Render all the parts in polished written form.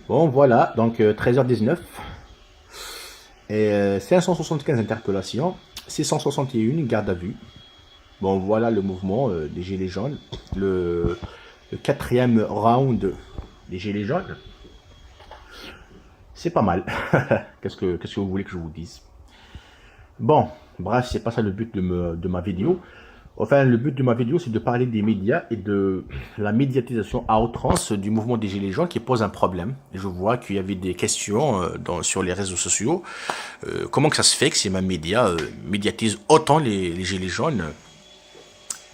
Bon, voilà, donc 13h19 et 575 interpellations, 661 garde à vue. Bon, voilà le mouvement des Gilets jaunes, le, le quatrième round des Gilets jaunes. C'est pas mal. Qu'est-ce que vous voulez que je vous dise? Bon, bref, c'est pas ça le but de ma vidéo. Enfin, le but de ma vidéo, c'est de parler des médias et de la médiatisation à outrance du mouvement des Gilets jaunes qui pose un problème. Et je vois qu'il y avait des questions sur les réseaux sociaux. Comment que ça se fait que ces mêmes médias médiatisent autant les Gilets jaunes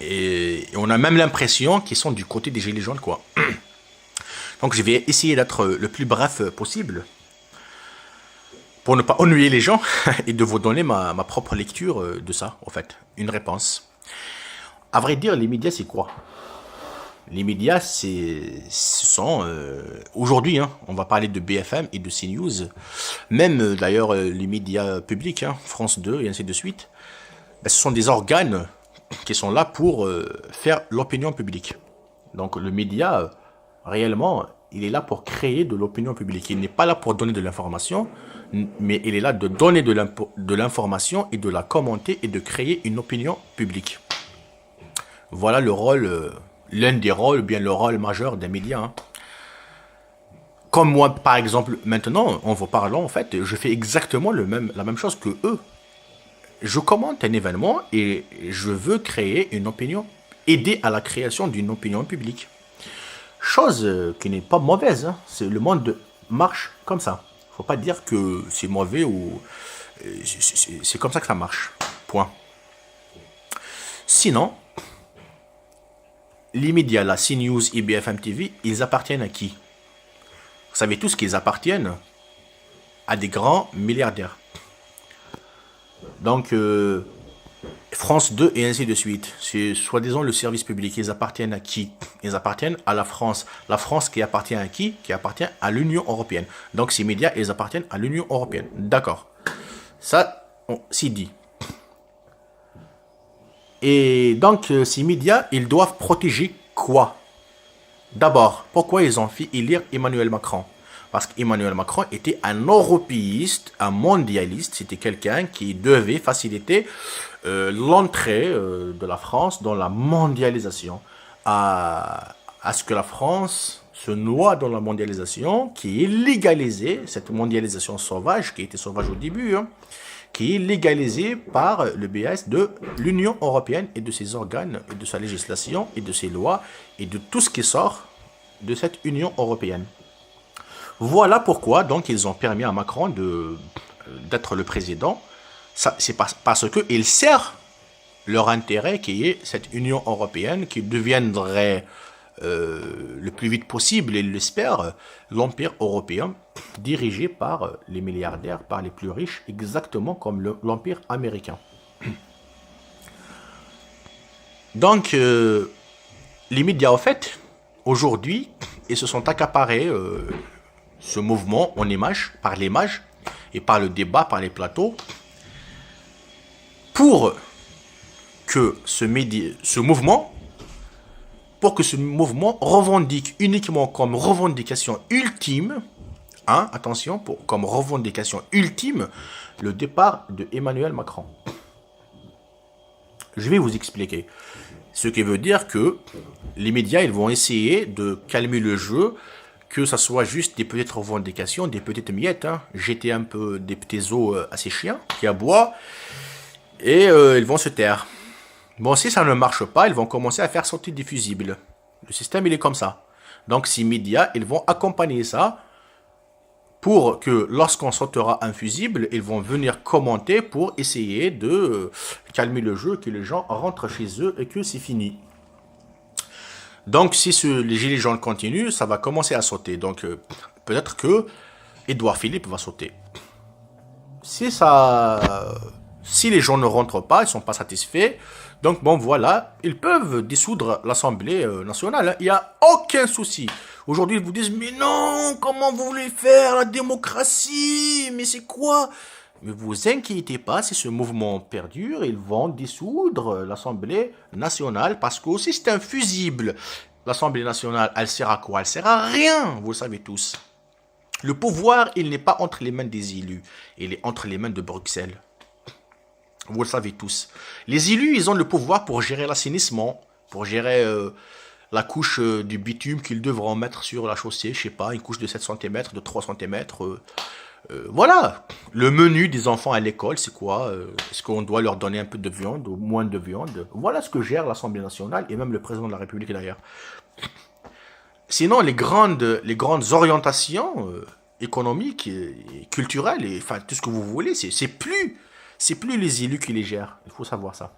et on a même l'impression qu'ils sont du côté des Gilets jaunes, quoi. Donc je vais essayer d'être le plus bref possible pour ne pas ennuyer les gens et de vous donner ma propre lecture de ça, en fait. Une réponse. À vrai dire, les médias, c'est quoi? Les médias, ce sont aujourd'hui, hein, on va parler de BFM et de CNews, même d'ailleurs les médias publics, hein, France 2 et ainsi de suite. Ben, ce sont des organes qui sont là pour faire l'opinion publique. Donc le média, réellement, il est là pour créer de l'opinion publique. Il n'est pas là pour donner de l'information, mais il est là de donner de l'information et de la commenter et de créer une opinion publique. Voilà le rôle, l'un des rôles, bien le rôle majeur des médias, hein. Comme moi, par exemple, maintenant, en vous parlant, en fait, je fais exactement la même chose que eux. Je commente un événement et je veux créer une opinion, aider à la création d'une opinion publique. Chose qui n'est pas mauvaise, hein. C'est, le monde marche comme ça. Faut pas dire que c'est mauvais ou c'est comme ça que ça marche. Point. Sinon, les médias, la CNews et BFM TV, ils appartiennent à qui? Vous savez tous qu'ils appartiennent à des grands milliardaires. Donc, France 2 et ainsi de suite. C'est soi-disant le service public. Ils appartiennent à qui? Ils appartiennent à la France. La France qui appartient à qui? Qui appartient à l'Union européenne. Donc ces médias, ils appartiennent à l'Union européenne. D'accord. Ça, c'est dit. Et donc ces médias, ils doivent protéger quoi? D'abord, pourquoi ils ont fait élire Emmanuel Macron? Parce qu'Emmanuel Macron était un européiste, un mondialiste. C'était quelqu'un qui devait faciliter l'entrée de la France dans la mondialisation. À ce que la France se noie dans la mondialisation, qui est légalisée, cette mondialisation sauvage, qui était sauvage au début, hein, qui est légalisée par le BS de l'Union européenne et de ses organes, et de sa législation, et de ses lois, et de tout ce qui sort de cette Union européenne. Voilà pourquoi donc ils ont permis à Macron d'être le président. C'est parce qu'il sert leur intérêt qui est cette Union européenne qui deviendrait le plus vite possible, et ils l'espèrent, l'empire européen dirigé par les milliardaires, par les plus riches, exactement comme l'empire américain. Donc, les médias, en fait, aujourd'hui, ils se sont accaparés ce mouvement en images, par l'image et par le débat, par les plateaux, pour que ce mouvement, pour que ce mouvement revendique uniquement comme revendication ultime, hein, attention, comme revendication ultime, le départ de Emmanuel Macron. Je vais vous expliquer. Ce qui veut dire que les médias, ils vont essayer de calmer le jeu, que ça soit juste des petites revendications, des petites miettes, hein, jeter un peu des petits os à ces chiens qui aboient, et ils vont se taire. Bon, si ça ne marche pas, ils vont commencer à faire sortir des fusibles. Le système, il est comme ça. Donc, ces médias, ils vont accompagner ça pour que lorsqu'on sortira un fusible, ils vont venir commenter pour essayer de calmer le jeu, que les gens rentrent chez eux et que c'est fini. Donc, si les gilets jaunes continuent, ça va commencer à sauter. Donc, peut-être que Édouard Philippe va sauter. Si ça, si les gens ne rentrent pas, ils sont pas satisfaits. Donc bon, voilà, ils peuvent dissoudre l'Assemblée nationale, hein. Il n'y a aucun souci. Aujourd'hui, ils vous disent, mais non, comment vous voulez faire la démocratie? Mais c'est quoi? Mais vous inquiétez pas, si ce mouvement perdure, ils vont dissoudre l'Assemblée nationale parce que aussi c'est un fusible. L'Assemblée nationale, elle sert à quoi? Elle sert à rien, vous le savez tous. Le pouvoir, il n'est pas entre les mains des élus, il est entre les mains de Bruxelles. Vous le savez tous. Les élus, ils ont le pouvoir pour gérer l'assainissement, pour gérer la couche du bitume qu'ils devront mettre sur la chaussée, je sais pas, une couche de 7 cm, de 3 cm. Voilà. Le menu des enfants à l'école, c'est quoi? Est-ce qu'on doit leur donner un peu de viande ou moins de viande? Voilà ce que gère l'Assemblée nationale et même le président de la République d'ailleurs. Sinon, les grandes orientations économiques et culturelles, et, enfin tout ce que vous voulez, c'est plus les élus qui les gèrent. Il faut savoir ça.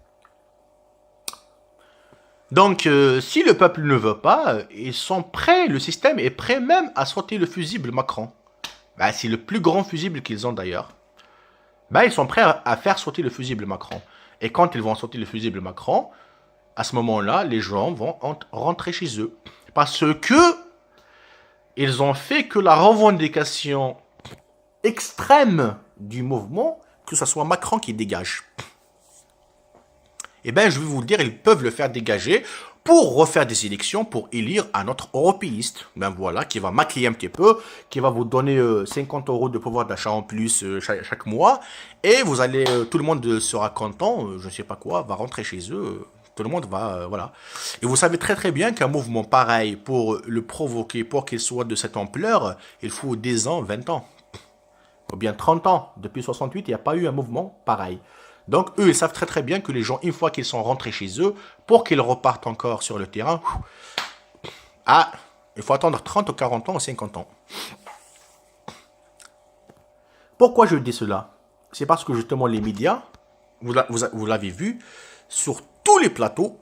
Donc, si le peuple ne veut pas, ils sont prêts, le système est prêt même à sauter le fusible Macron. Ben, c'est le plus grand fusible qu'ils ont d'ailleurs. Ben, ils sont prêts à faire sauter le fusible Macron. Et quand ils vont sauter le fusible Macron, à ce moment-là, les gens vont rentrer chez eux. Parce que ils ont fait que la revendication extrême du mouvement, que ce soit Macron qui dégage. Eh bien, je vais vous le dire, ils peuvent le faire dégager pour refaire des élections, pour élire un autre européiste. Ben voilà, qui va maquiller un petit peu, qui va vous donner 50 € de pouvoir d'achat en plus chaque mois. Et vous allez, tout le monde sera content, je ne sais pas quoi, va rentrer chez eux. Tout le monde va, voilà. Et vous savez très très bien qu'un mouvement pareil, pour le provoquer, pour qu'il soit de cette ampleur, il faut 10 ans, 20 ans. Ou bien 30 ans. Depuis 68, il n'y a pas eu un mouvement pareil. Donc, eux, ils savent très très bien que les gens, une fois qu'ils sont rentrés chez eux, pour qu'ils repartent encore sur le terrain, il faut attendre 30 ou 40 ans ou 50 ans. Pourquoi je dis cela? C'est parce que justement les médias, vous l'avez vu, sur tous les plateaux,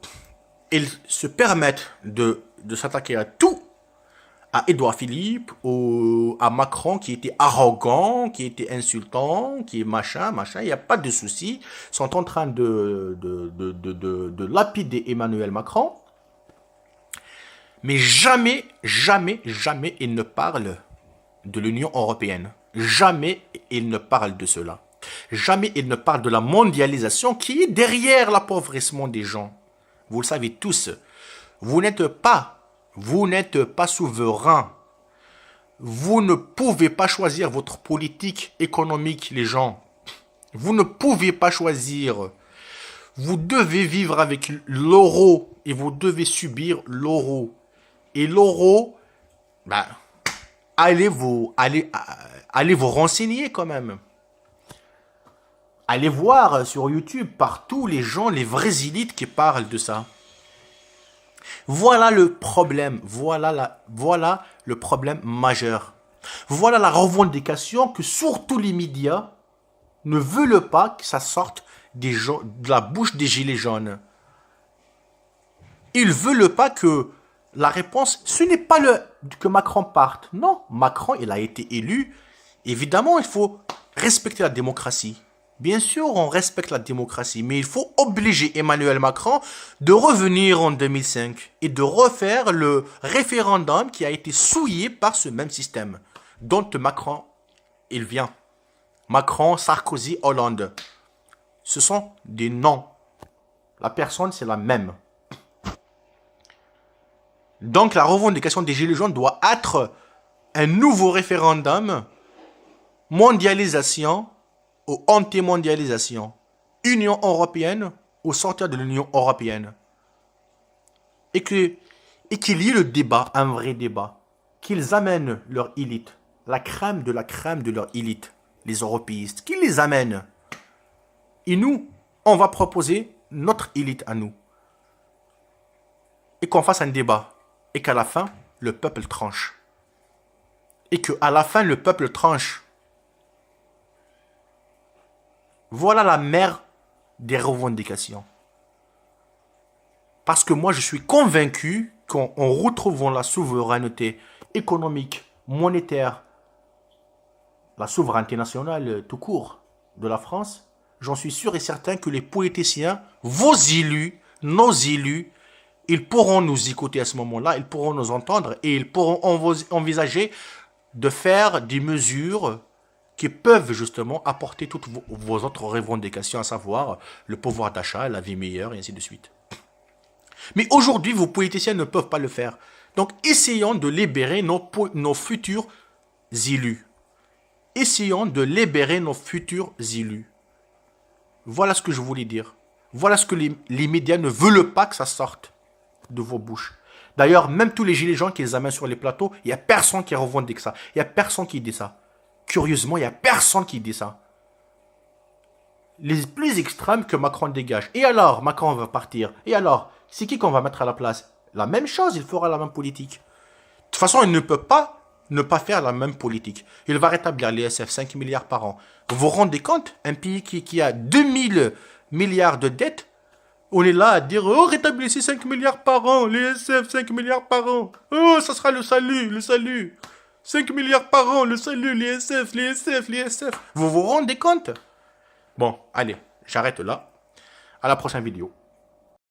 ils se permettent de s'attaquer à tout, à Édouard Philippe, à Macron qui était arrogant, qui était insultant, qui est machin, il n'y a pas de souci. Ils sont en train de lapider Emmanuel Macron. Mais jamais, jamais, jamais ils ne parlent de l'Union européenne. Jamais ils ne parlent de cela. Jamais ils ne parlent de la mondialisation qui est derrière l'appauvrissement des gens. Vous le savez tous. Vous n'êtes pas souverain. Vous ne pouvez pas choisir votre politique économique, les gens. Vous ne pouvez pas choisir. Vous devez vivre avec l'euro et vous devez subir l'euro. Et l'euro, ben, allez vous renseigner quand même. Allez voir sur YouTube partout les gens, les vrais élites qui parlent de ça. Voilà le problème, voilà le problème majeur. Voilà la revendication que surtout les médias ne veulent pas que ça sorte de la bouche des gilets jaunes. Ils ne veulent pas que la réponse, ce n'est pas que Macron parte. Non, Macron, il a été élu. Évidemment, il faut respecter la démocratie. Bien sûr, on respecte la démocratie, mais il faut obliger Emmanuel Macron de revenir en 2005 et de refaire le référendum qui a été souillé par ce même système, dont Macron, il vient. Macron, Sarkozy, Hollande. Ce sont des noms. La personne, c'est la même. Donc, la revendication des Gilets jaunes doit être un nouveau référendum, mondialisation, ou anti-mondialisation, Union européenne ou sortir de l'Union européenne. Et qu'il y ait le débat, un vrai débat, qu'ils amènent leur élite, la crème de leur élite, les européistes, qu'ils les amènent. Et nous, on va proposer notre élite à nous. Et qu'on fasse un débat. Et qu'à la fin, le peuple tranche. Et qu'à la fin, le peuple tranche. Voilà la mère des revendications. Parce que moi, je suis convaincu qu'en retrouvant la souveraineté économique, monétaire, la souveraineté nationale tout court de la France, j'en suis sûr et certain que les politiciens, vos élus, nos élus, ils pourront nous écouter à ce moment-là, ils pourront nous entendre et ils pourront envisager de faire des mesures qui peuvent justement apporter toutes vos autres revendications, à savoir le pouvoir d'achat, la vie meilleure, et ainsi de suite. Mais aujourd'hui, vos politiciens ne peuvent pas le faire. Donc, essayons de libérer nos futurs élus. Essayons de libérer nos futurs élus. Voilà ce que je voulais dire. Voilà ce que les médias ne veulent pas que ça sorte de vos bouches. D'ailleurs, même tous les gilets jaunes qui les amènent sur les plateaux, il n'y a personne qui revendique ça. Il n'y a personne qui dit ça. Curieusement, il n'y a personne qui dit ça. Les plus extrêmes que Macron dégage. Et alors, Macron va partir. Et alors, c'est qui qu'on va mettre à la place? La même chose, il fera la même politique. De toute façon, il ne peut pas ne pas faire la même politique. Il va rétablir l'ISF, 5 milliards par an. Vous vous rendez compte? Un pays qui a 2000 milliards de dettes, on est là à dire, oh, rétablissez 5 milliards par an, l'ISF, 5 milliards par an. Oh, ça sera le salut, le salut. 5 milliards par an, le salut, l'ISF, l'ISF, l'ISF. Vous vous rendez compte? Bon, allez, j'arrête là. À la prochaine vidéo.